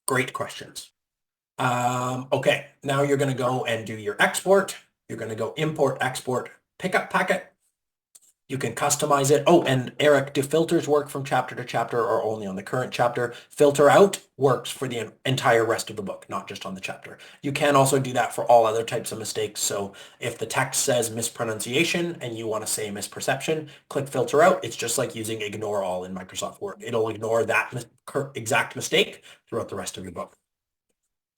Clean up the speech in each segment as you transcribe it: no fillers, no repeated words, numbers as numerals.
Great questions. Okay, now you're going to go and do your export. You're going to go import, export, pickup packet. You can customize it. Oh, and Eric, do filters work from chapter to chapter or only on the current chapter? Filter out works for the entire rest of the book, not just on the chapter. You can also do that for all other types of mistakes. So if the text says mispronunciation and you want to say misperception, click filter out. It's just like using ignore all in Microsoft Word. It'll ignore that exact mistake throughout the rest of your book.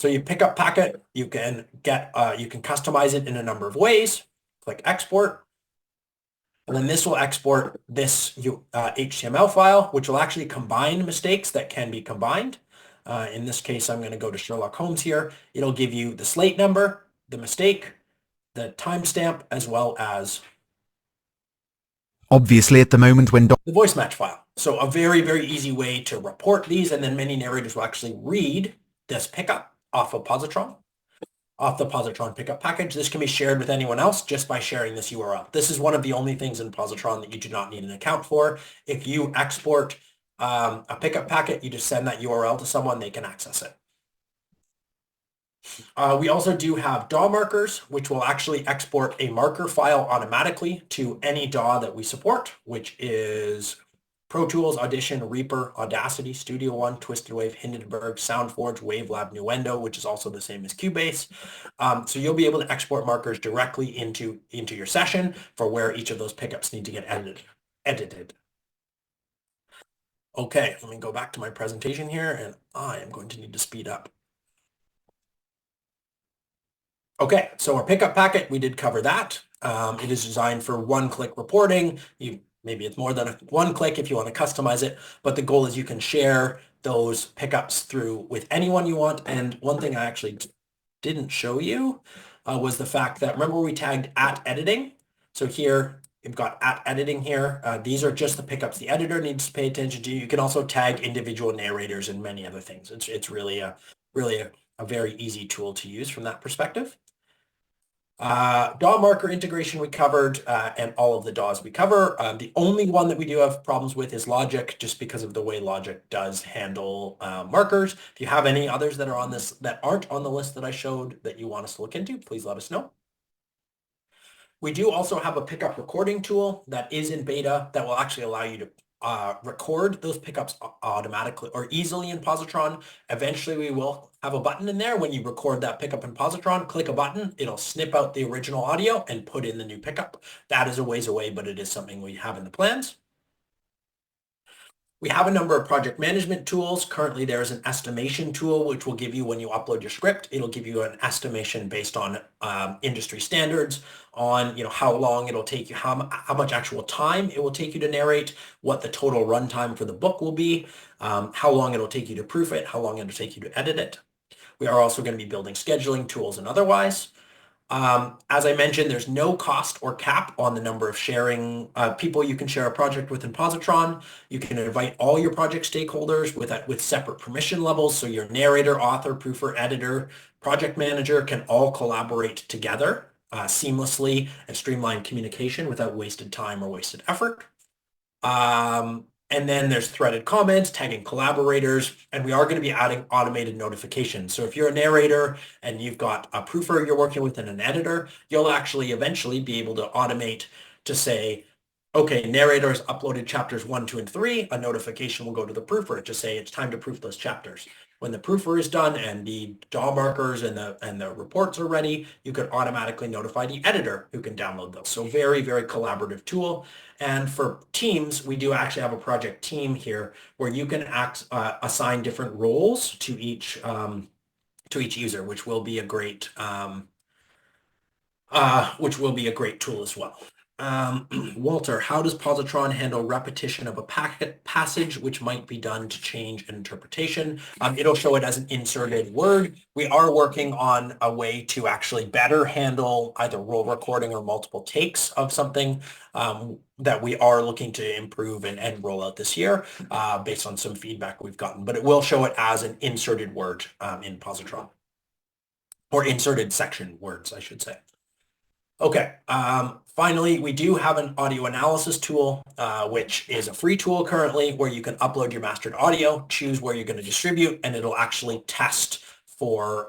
So you pick up packet, you can customize it in a number of ways. Click export. And then this will export this HTML file, which will actually combine mistakes that can be combined. In this case, I'm going to go to Sherlock Holmes here. It'll give you the slate number, the mistake, the timestamp, as well as obviously at the moment when the voice match file. So a very, very easy way to report these, and then many narrators will actually read this pickup off of Pozotron. Off the Pozotron pickup package. This can be shared with anyone else just by sharing this URL. This is one of the only things in Pozotron that you do not need an account for. If you export a pickup packet, you just send that URL to someone, they can access it. We also do have DAW markers, which will actually export a marker file automatically to any DAW that we support, which is Pro Tools, Audition, Reaper, Audacity, Studio One, Twisted Wave, Hindenburg, SoundForge, Wavelab, Nuendo, which is also the same as Cubase. So you'll be able to export markers directly into your session for where each of those pickups need to get edited. Okay, let me go back to my presentation here, and I am going to need to speed up. Okay, so our pickup packet, we did cover that. It is designed for one-click reporting. Maybe it's more than one click if you want to customize it, but the goal is you can share those pickups through with anyone you want. And one thing I actually didn't show you was the fact that, remember we tagged @editing? So here, you've got @editing here. These are just the pickups the editor needs to pay attention to. You can also tag individual narrators and many other things. It's really a very easy tool to use from that perspective. DAW marker integration we covered, and all of the DAWs we cover. The only one that we do have problems with is Logic, just because of the way Logic does handle markers. If you have any others that are on this that aren't on the list that I showed that you want us to look into, please let us know. We do also have a pickup recording tool that is in beta that will actually allow you to record those pickups automatically or easily in Pozotron. Eventually, we will have a button in there. When you record that pickup in Pozotron, click a button. It'll snip out the original audio and put in the new pickup. That is a ways away, but it is something we have in the plans. We have a number of project management tools. Currently, there's an estimation tool, which will give you, when you upload your script, it'll give you an estimation based on industry standards on how long it'll take you, how much actual time it will take you to narrate, what the total runtime for the book will be, how long it'll take you to proof it, how long it'll take you to edit it. We are also going to be building scheduling tools and otherwise. As I mentioned, there's no cost or cap on the number of sharing people you can share a project with in Pozotron. You can invite all your project stakeholders with separate permission levels. So your narrator, author, proofer, editor, project manager can all collaborate together seamlessly and streamline communication without wasted time or wasted effort. And then there's threaded comments, tagging collaborators, and we are going to be adding automated notifications. So if you're a narrator and you've got a proofer you're working with and an editor, you'll actually eventually be able to automate to say, okay, narrators uploaded chapters 1, 2, and 3. A notification will go to the proofer to say it's time to proof those chapters. When the proofer is done and the DAW markers and the reports are ready, you could automatically notify the editor who can download those. So very, very collaborative tool. And for teams, we do actually have a project team here where you can assign different roles to each user, which will be a great tool as well. Walter, how does Pozotron handle repetition of a passage which might be done to change an interpretation? It'll show it as an inserted word. We are working on a way to actually better handle either roll recording or multiple takes of something that we are looking to improve and roll out this year based on some feedback we've gotten. But it will show it as an inserted word in Pozotron, or inserted section words, I should say. Okay, Finally, we do have an audio analysis tool, which is a free tool currently where you can upload your mastered audio, choose where you're going to distribute, and it'll actually test for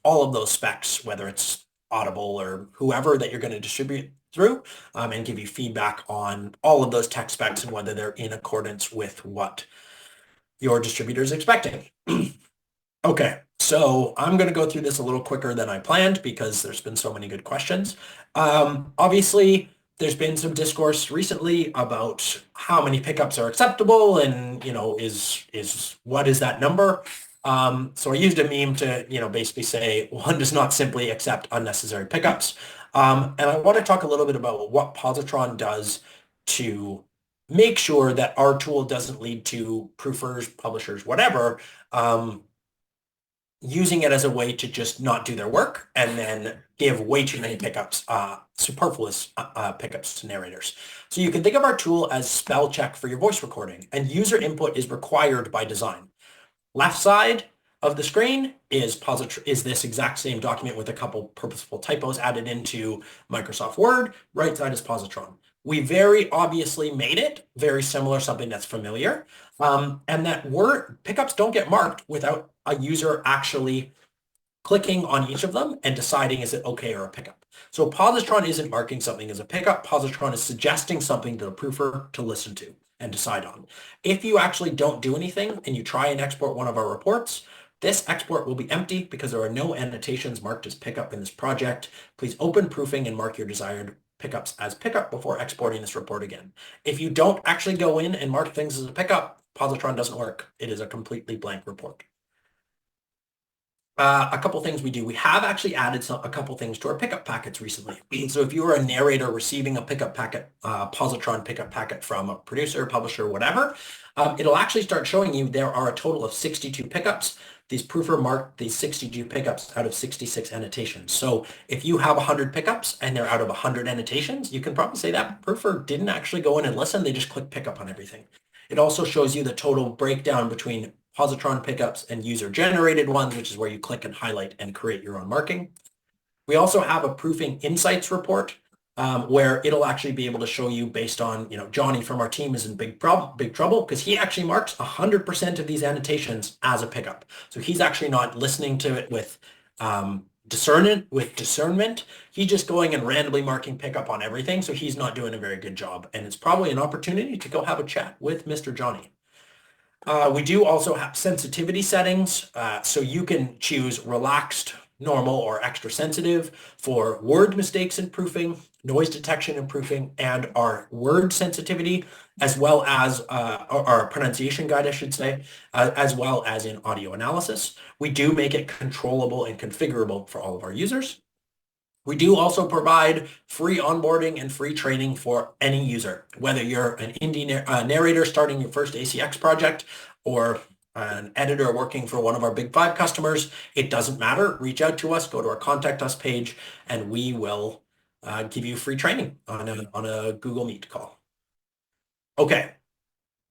all of those specs, whether it's Audible or whoever that you're going to distribute through, and give you feedback on all of those tech specs and whether they're in accordance with what your distributor is expecting. Okay, so I'm going to go through this a little quicker than I planned because there's been so many good questions. Obviously, there's been some discourse recently about how many pickups are acceptable and, is what is that number? So I used a meme to, basically say one does not simply accept unnecessary pickups. And I want to talk a little bit about what Pozotron does to make sure that our tool doesn't lead to proofers, publishers, whatever, using it as a way to just not do their work and then give way too many pickups, superfluous pickups to narrators. So you can think of our tool as spell check for your voice recording, and user input is required by design. Left side of the screen is this exact same document with a couple purposeful typos added into Microsoft Word. Right side is Pozotron. We very obviously made it very similar, something that's familiar, and that pickups don't get marked without a user actually clicking on each of them and deciding is it okay or a pickup. So Pozotron isn't marking something as a pickup. Pozotron is suggesting something to the proofer to listen to and decide on. If you actually don't do anything and you try and export one of our reports, this export will be empty because there are no annotations marked as pickup in this project. Please open proofing and mark your desired pickups as pickup before exporting this report again. If you don't actually go in and mark things as a pickup, Pozotron doesn't work. It is a completely blank report. A couple things we do. We have actually added a couple things to our pickup packets recently. So if you are a narrator receiving a pickup packet, Pozotron pickup packet from a producer, publisher, whatever, it'll actually start showing you there are a total of 62 pickups. These proofer marked these 62 pickups out of 66 annotations. So if you have 100 pickups and they're out of 100 annotations, you can probably say that proofer didn't actually go in and listen. They just click pickup on everything. It also shows you the total breakdown between Pozotron pickups and user-generated ones, which is where you click and highlight and create your own marking. We also have a proofing insights report where it'll actually be able to show you based on, Johnny from our team is in big trouble because he actually marks 100% of these annotations as a pickup. So he's actually not listening to it with discernment. He's just going and randomly marking pickup on everything. So he's not doing a very good job. And it's probably an opportunity to go have a chat with Mr. Johnny. We do also have sensitivity settings, so you can choose relaxed, normal, or extra sensitive for word mistakes in proofing, noise detection in proofing, and our word sensitivity, as well as our pronunciation guide, I should say, as well as in audio analysis. We do make it controllable and configurable for all of our users. We do also provide free onboarding and free training for any user, whether you're an indie narrator starting your first ACX project or an editor working for one of our big 5 customers. It doesn't matter. Reach out to us, go to our contact us page, and we will give you free training on a Google Meet call. Okay,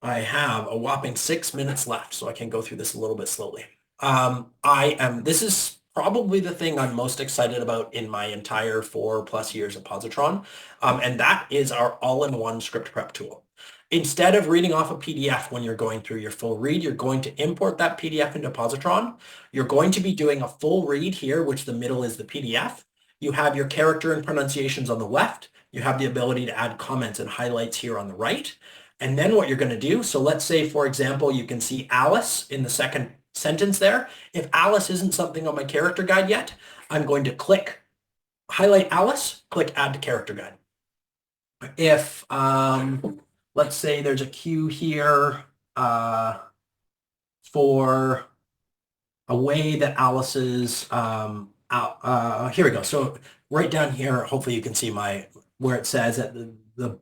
I have a whopping 6 minutes left, so I can go through this a little bit slowly. This is probably the thing I'm most excited about in my entire 4+ years of Pozotron, and that is our all-in-one script prep tool. Instead of reading off a PDF when you're going through your full read, you're going to import that PDF into Pozotron. You're going to be doing a full read here, which the middle is the PDF. You have your character and pronunciations on the left. You have the ability to add comments and highlights here on the right. And then what you're going to do, so let's say, for example, you can see Alice in the second sentence there. If Alice isn't something on my character guide yet, I'm going to highlight Alice, click add to character guide. If, let's say there's a cue here for a way that Alice's, here we go. So right down here, hopefully you can see where it says that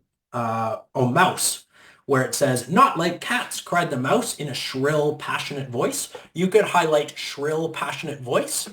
mouse, where it says, "Not like cats," cried the mouse in a shrill, passionate voice. You could highlight shrill, passionate voice,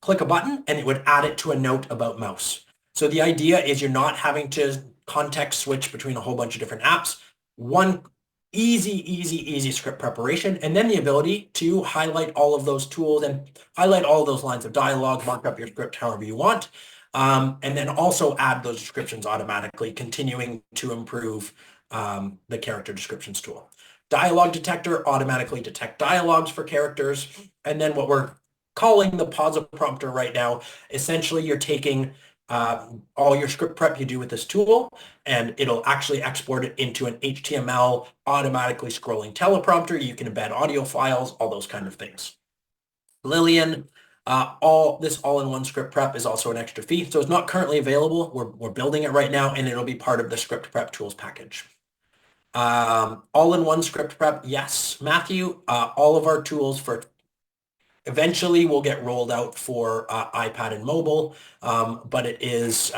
click a button, and it would add it to a note about mouse. So the idea is you're not having to context switch between a whole bunch of different apps. One easy script preparation, and then the ability to highlight all of those tools and highlight all of those lines of dialogue, mark up your script however you want. And then also add those descriptions automatically, continuing to improve the character descriptions tool. Dialogue detector automatically detect dialogues for characters. And then what we're calling the Posoprompter right now, essentially you're taking all your script prep you do with this tool, and it'll actually export it into an HTML automatically scrolling teleprompter. You can embed audio files, all those kind of things. Lillian, this all-in-one script prep is also an extra fee, so it's not currently available. We're building it right now, and it'll be part of the script prep tools package. All-in-one script prep, yes, Matthew. All of our tools for eventually will get rolled out for iPad and mobile, but it is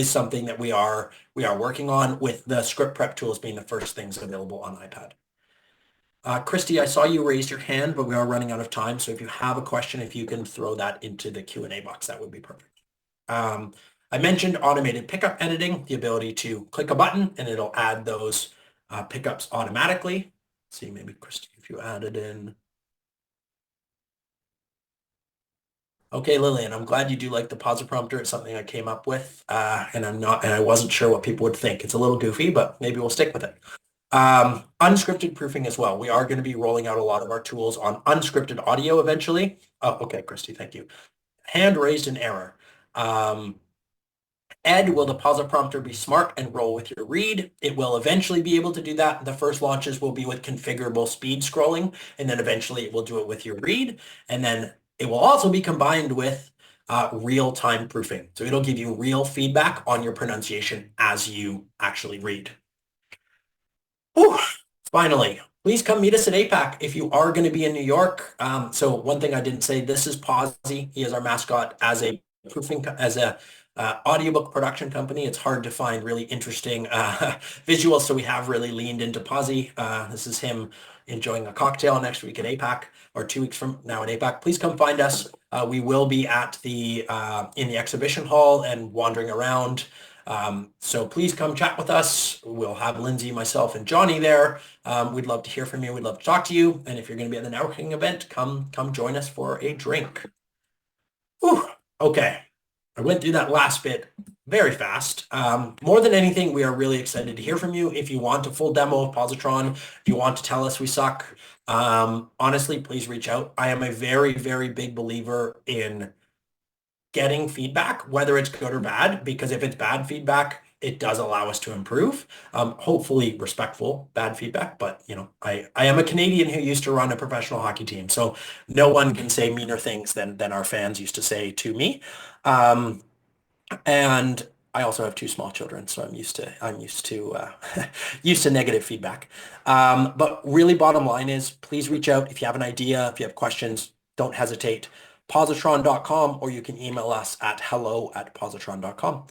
something that we are working on, with the script prep tools being the first things available on iPad. Christy, I saw you raise your hand, but we are running out of time. So if you have a question, if you can throw that into the Q&A box, that would be perfect. I mentioned automated pickup editing, the ability to click a button and it'll add those pickups automatically. Let's see, maybe Christy, if you added in. Okay, Lillian, I'm glad you do like the Posoprompter. It's something I came up with, and I wasn't sure what people would think. It's a little goofy, but maybe we'll stick with it. Unscripted proofing as well. We are going to be rolling out a lot of our tools on unscripted audio eventually. Oh, okay, Christy, thank you. Hand raised in error. Ed, will the Posoprompter be smart and roll with your read? It will eventually be able to do that. The first launches will be with configurable speed scrolling, and then eventually it will do it with your read. And then it will also be combined with real-time proofing. So it'll give you real feedback on your pronunciation as you actually read. Whew. Finally, please come meet us at APAC if you are going to be in New York. So one thing I didn't say, this is Posy. He is our mascot. As a audiobook production company, it's hard to find really interesting visuals, so we have really leaned into Posy. This is him enjoying a cocktail next week at APAC, or 2 weeks from now at APAC. Please come find us. We will be at in the exhibition hall and wandering around. So please come chat with us. We'll have Lindsay, myself, and Johnny there. We'd love to hear from you. We'd love to talk to you. And if you're going to be at the networking event, come join us for a drink. Whew. Okay. I went through that last bit very fast. More than anything, we are really excited to hear from you. If you want a full demo of Pozotron, if you want to tell us we suck, honestly, please reach out. I am a very, very big believer in getting feedback, whether it's good or bad, because if it's bad feedback, it does allow us to improve. Hopefully respectful bad feedback, but I am a Canadian who used to run a professional hockey team, so no one can say meaner things than our fans used to say to me. And I also have 2 small children, so I'm used to used to negative feedback. But really, bottom line is, please reach out if you have an idea, if you have questions. Don't hesitate. Pozotron.com, or you can email us at hello@pozotron.com.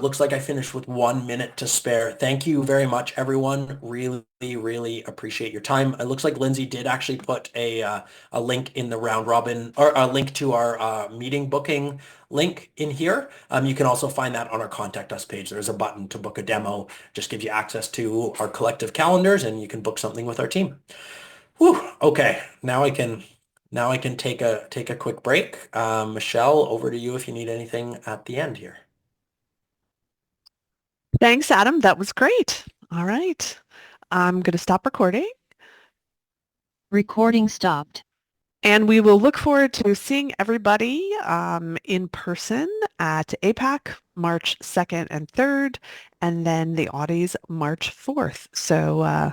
Looks like I finished with 1 minute to spare. Thank you very much, everyone. Really, really appreciate your time. It looks like Lindsay did actually put a link in the round robin, or a link to our meeting booking link in here. You can also find that on our contact us page. There's a button to book a demo. Just gives you access to our collective calendars, and you can book something with our team. Whew. Okay, now I can take a quick break. Michelle, over to you if you need anything at the end here. Thanks, Adam. That was great. All right. I'm going to stop recording. Recording stopped. And we will look forward to seeing everybody in person at APAC March 2nd and 3rd, and then the Audis March 4th. So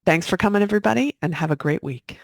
thanks for coming, everybody, and have a great week.